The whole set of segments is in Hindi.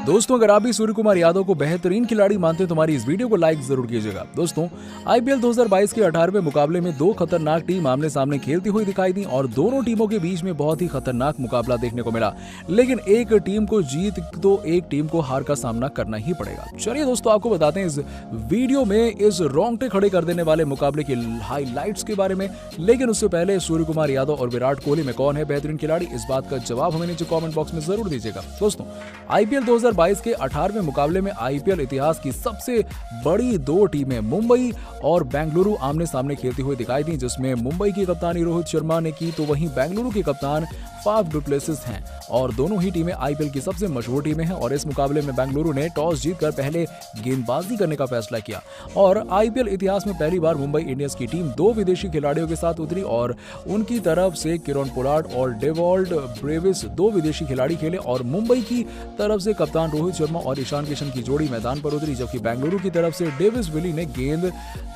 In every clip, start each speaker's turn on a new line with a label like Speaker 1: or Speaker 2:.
Speaker 1: दोस्तों, अगर आप भी सूर्य कुमार यादव को बेहतरीन खिलाड़ी मानते हैं तो हमारी इस वीडियो को लाइक जरूर कीजिएगा। दोस्तों, आईपीएल 2022 के 18वें मुकाबले में दो खतरनाक टीम आमने सामने खेलती हुई दिखाई दी और दोनों टीमों के बीच में बहुत ही खतरनाक मुकाबला देखने को मिला। लेकिन एक टीम को जीत तो एक टीम को हार का सामना करना ही पड़ेगा। चलिए दोस्तों, आपको बताते हैं इस वीडियो में इस रोंगटे खड़े कर देने वाले मुकाबले के हाईलाइट्स के बारे में। लेकिन उससे पहले सूर्य कुमार यादव और विराट कोहली में कौन है बेहतरीन खिलाड़ी, इस बात का जवाब हमें नीचे कॉमेंट बॉक्स में जरूर दीजिएगा। दोस्तों, आईपीएल 2022 के 18वें मुकाबले में आईपीएल इतिहास की सबसे बड़ी दो टीमें मुंबई और बेंगलुरु आमने सामने खेलती हुई दिखाई दी, जिसमें मुंबई की कप्तानी रोहित शर्मा ने की तो वहीं बेंगलुरु के कप्तान फाफ डु प्लेसिस हैं और दोनों ही टीमें आईपीएल की सबसे मशहूर टीमें हैं। और इस मुकाबले में बेंगलुरु ने टॉस जीतकर पहले गेंदबाजी करने का फैसला किया और आईपीएल इतिहास में पहली बार मुंबई इंडियंस की टीम दो विदेशी खिलाड़ियों के साथ उतरी और उनकी तरफ से किरण पोलार्ड और डेवॉल्ड ब्रेविस दो विदेशी खिलाड़ी खेले और मुंबई की तरफ से कप्तान रोहित शर्मा और ईशान किशन की जोड़ी मैदान पर उतरी, जबकि बेंगलुरु की तरफ से डेविस विली ने गेंद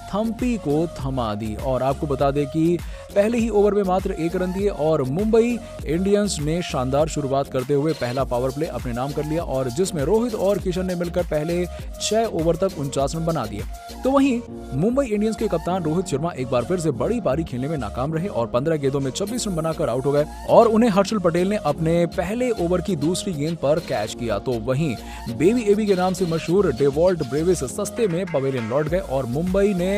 Speaker 1: थम्पी को थमा दी। और आपको बता दें कि पहले ही ओवर में मात्र 1 रन दिए और मुंबई इंडियंस ने शानदार शुरुआत करते हुए पहला पावर प्ले अपने नाम कर लिया और जिसमें रोहित और किशन ने मिलकर पहले 6 ओवर तक 49 रन बना दिए। तो वहीं मुंबई इंडियंस के कप्तान रोहित शर्मा एक बार फिर से बड़ी पारी खेलने में नाकाम रहे और 15 गेंदों में 26 रन बनाकर आउट हो गए और उन्हें हर्षल पटेल ने अपने पहले ओवर की दूसरी गेंद पर कैच किया। तो वहीं बेबी एबी के नाम से मशहूर डेवॉल्ड ब्रेविस सस्ते में पवेलियन लौट गए और मुंबई ने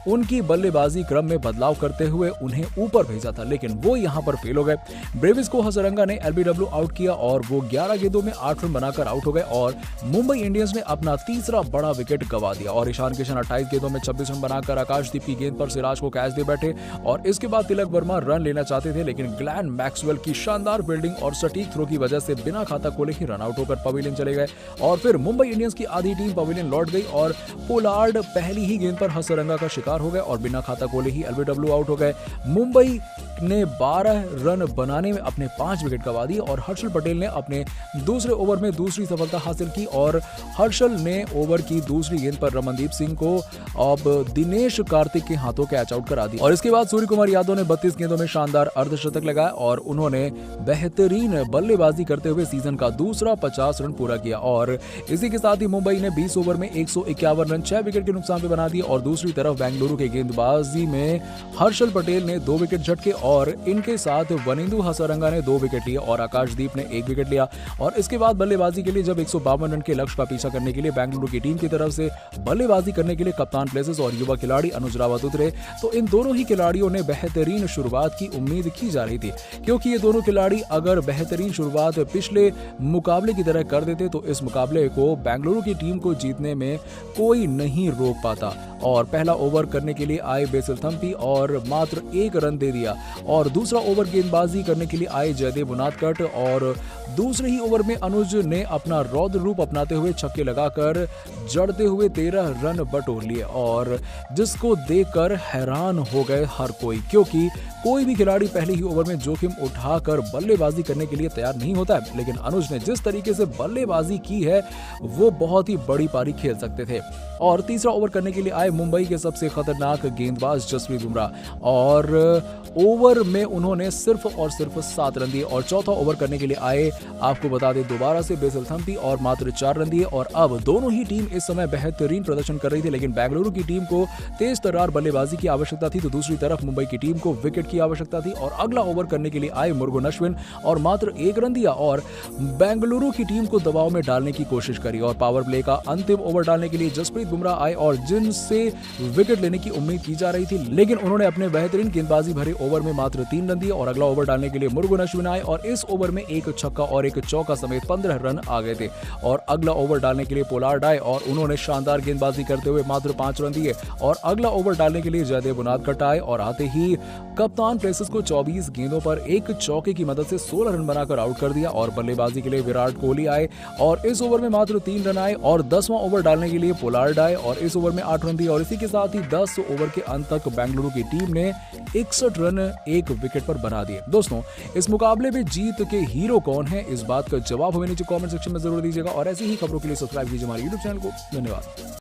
Speaker 1: उनकी बल्लेबाजी क्रम में बदलाव करते हुए उन्हें ऊपर भेजा था, लेकिन वो यहां पर फेल हो गए। ब्रेविस को हसरंगा ने एलबीडब्ल्यू आउट किया और वो 11 गेंदों में 8 रन बनाकर आउट हो गए और मुंबई इंडियंस ने अपना तीसरा बड़ा विकेट गंवा दिया और ईशान किशन 28 गेंदों में 26 रन बनाकर आकाशदीप की गेंद पर सिराज को कैच दे बैठे और इसके बाद तिलक वर्मा रन लेना चाहते थे, लेकिन ग्लेन मैक्सवेल की शानदार फील्डिंग और सटीक थ्रो की वजह से बिना खाता खोले ही रन आउट होकर पवेलियन चले गए और फिर मुंबई इंडियंस की आधी टीम पवेलियन लौट गई और पोलार्ड पहली ही गेंद पर हसरंगा का शिकार हो गए और बिना खाता खोले ही एलबीडब्ल्यू आउट हो गए। मुंबई ने 12 रन बनाने में अपने 5 विकेट गंवा दिए और हर्षल पटेल ने अपने दूसरे ओवर में दूसरी सफलता हासिल की और हर्षल ने ओवर की दूसरी गेंद पर रमनदीप सिंह को अब दिनेश कार्तिक के हाथों कैच आउट करा दी और इसके बाद सूर्य कुमार यादव ने 32 गेंदों में शानदार अर्धशतक लगाया और उन्होंने बेहतरीन बल्लेबाजी करते हुए सीजन का दूसरा 50 रन पूरा किया और इसी के साथ ही मुंबई ने 20 ओवर में 151 रन 6 विकेट के नुकसान पे बना दिए और दूसरी तरफ बेंगलुरु के गेंदबाजी में हर्षल पटेल ने 2 विकेट झटके और इनके साथ वनिंदु हसरंगा ने 2 विकेट लिए और आकाशदीप ने 1 विकेट लिया और इसके बाद बल्लेबाजी के लिए जब 152 रन के लक्ष्य का पीछा करने के लिए बेंगलुरु की टीम की तरफ से बल्लेबाजी करने के लिए कप्तान प्लेसिस और युवा खिलाड़ी अनुज रावत उतरे, तो इन दोनों ही खिलाड़ियों ने बेहतरीन शुरुआत की उम्मीद की जा रही थी, क्योंकि ये दोनों खिलाड़ी अगर बेहतरीन शुरुआत पिछले मुकाबले की तरह कर देते तो इस मुकाबले को बेंगलुरु की टीम को जीतने में कोई नहीं रोक पाता। और पहला ओवर करने के लिए आए बेसिल थम्पी और मात्र 1 रन दे दिया और दूसरा ओवर गेंदबाजी करने के लिए आए जयदेव उनादकट और दूसरे ही ओवर में अनुज ने अपना रौद्र रूप अपनाते हुए छक्के लगाकर जड़ते हुए 13 रन बटोर लिए और जिसको देखकर हैरान हो गए हर कोई, क्योंकि कोई भी खिलाड़ी पहले ही ओवर में जोखिम उठाकर बल्लेबाजी करने के लिए तैयार नहीं होता है, लेकिन अनुज ने जिस तरीके से बल्लेबाजी की है वो बहुत ही बड़ी पारी खेल सकते थे। और तीसरा ओवर करने के लिए आए मुंबई के सबसे खतरनाक गेंदबाज जसप्रीत बुमराह और ओवर में उन्होंने सिर्फ और सिर्फ 7 रन दिए और चौथा ओवर करने के लिए आए, आपको बता दें, दोबारा से बेसिल थम्पी और मात्र 4 रन दिए और अब दोनों ही टीम इस समय बेहतरीन प्रदर्शन कर रही थी, लेकिन बेंगलुरु की टीम को तेज तर्रार बल्लेबाजी की आवश्यकता थी तो दूसरी तरफ मुंबई की टीम को विकेट की आवश्यकता थी और अगला ओवर करने के लिए आए मुरुगन अश्विन और मात्र 1 रन दिया और बेंगलुरु की टीम को दबाव में डालने की कोशिश करी और पावर प्ले का अंतिम ओवर डालने के लिए जसप्रीत बुमराह आए और जिनसे विकेट लेने की उम्मीद की जा रही थी, लेकिन उन्होंने अपने बेहतरीन गेंदबाजी भरे ओवर में मात्र 3 रन दिए और अगला ओवर डालने के लिए मुरुगन अश्विन आए और इस ओवर में एक छक्का और एक चौका समेत 15 रन आ गए थे और अगला ओवर डालने के लिए पोलार्ड आए और उन्होंने शानदार गेंदबाजी करते हुए मात्र 5 रन दिए और अगला ओवर डालने के लिए जयदेव उनादकट आए और आते ही कप्तान प्लेसिस को 24 गेंदों पर एक चौके की मदद से 16 रन बनाकर आउट कर दिया और बल्लेबाजी के लिए विराट कोहली आए और इस ओवर में मात्र 3 रन आए और 10वां ओवर डालने के लिए पोलार्ड आए और इस ओवर में 8 रन दिए और इसी के साथ ही 10 ओवर के अंत तक बेंगलुरु की टीम ने 61 रन 1 विकेट पर बना दिए। दोस्तों, इस मुकाबले में जीत के हीरो कौन है, इस बात का जवाब हमें नीचे कमेंट सेक्शन में जरूर दीजिएगा और ऐसी ही खबरों के लिए सब्सक्राइब कीजिए हमारे YouTube चैनल को। धन्यवाद।